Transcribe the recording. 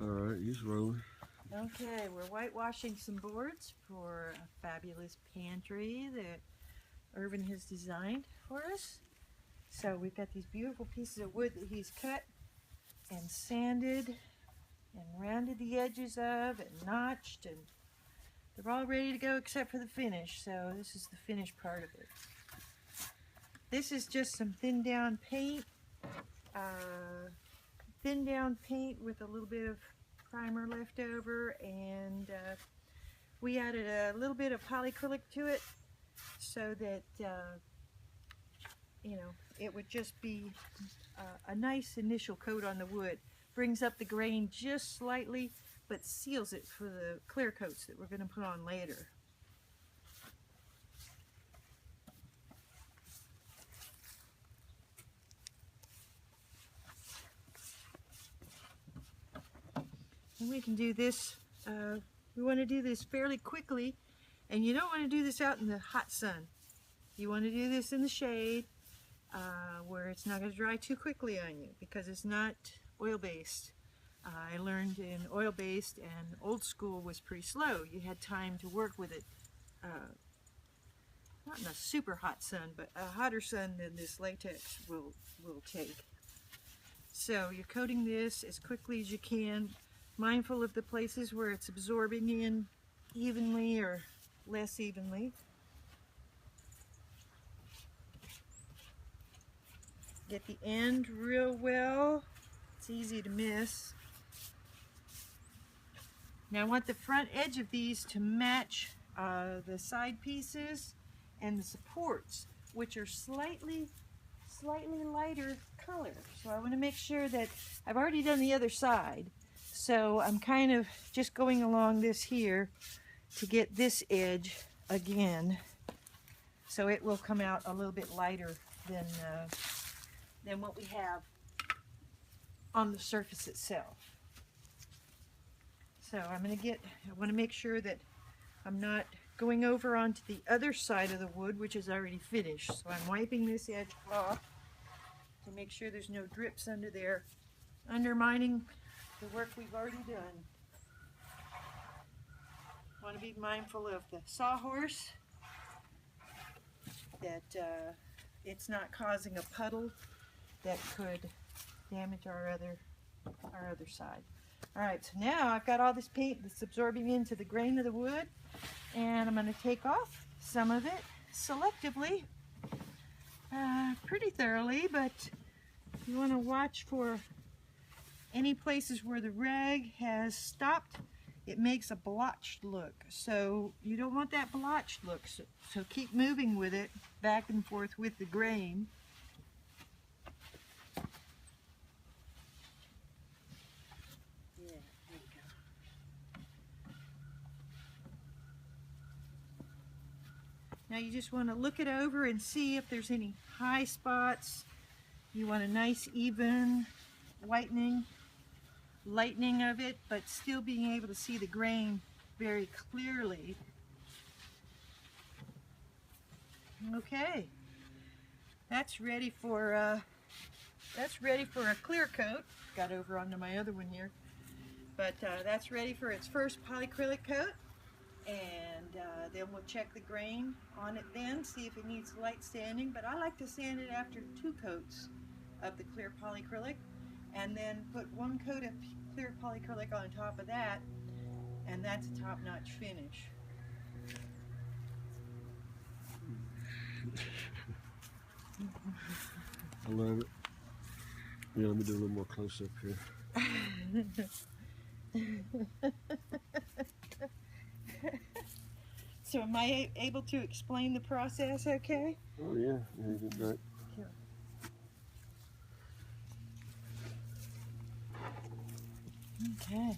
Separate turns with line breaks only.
Alright, he's rolling.
Okay, we're whitewashing some boards for a fabulous pantry that Irvin has designed for us. So we've got these beautiful pieces of wood that he's cut and sanded and rounded the edges of and notched, and they're all ready to go except for the finish. So this is the finished part of it. This is just some thin down paint with a little bit of primer left over, and we added a little bit of polyacrylic to it so that you know, it would just be a nice initial coat on the wood. Brings up the grain just slightly, but seals it for the clear coats that we're going to put on later. And we can do this, we want to do this fairly quickly, and you don't want to do this out in the hot sun. You want to do this in the shade where it's not going to dry too quickly on you, because it's not oil-based. I learned in oil-based and old school was pretty slow. You had time to work with it, not in a super hot sun, but a hotter sun than this latex will take. So you're coating this as quickly as you can, mindful of the places where it's absorbing in evenly or less evenly. Get the end real well. It's easy to miss. Now I want the front edge of these to match the side pieces and the supports, which are slightly lighter color. So I want to make sure that I've already done the other side. So I'm kind of just going along this here to get this edge again, so it will come out a little bit lighter than what we have on the surface itself. So I want to make sure that I'm not going over onto the other side of the wood, which is already finished. So I'm wiping this edge off to make sure there's no drips under there, undermining the work we've already done. Want to be mindful of the sawhorse, that it's not causing a puddle that could damage our other side. Alright, so now I've got all this paint that's absorbing into the grain of the wood, and I'm going to take off some of it selectively, pretty thoroughly, but you want to watch for any places where the rag has stopped. It makes a blotched look, so you don't want that blotched look, so keep moving with it back and forth with the grain. Yeah, there you go. Now you just want to look it over and see if there's any high spots. You want a nice even lightening of it, but still being able to see the grain very clearly. Okay, that's ready for a clear coat. Got over onto my other one here, but that's ready for its first polyacrylic coat, and then we'll check the grain on it then, see if it needs light sanding. But I like to sand it after 2 coats of the clear polyacrylic, and then put 1 coat of clear polyacrylic on top of that, and that's a top-notch finish.
I love it. Yeah, let me do a little more close up here.
So am I able to explain the process okay?
Oh yeah, you did great.
Okay.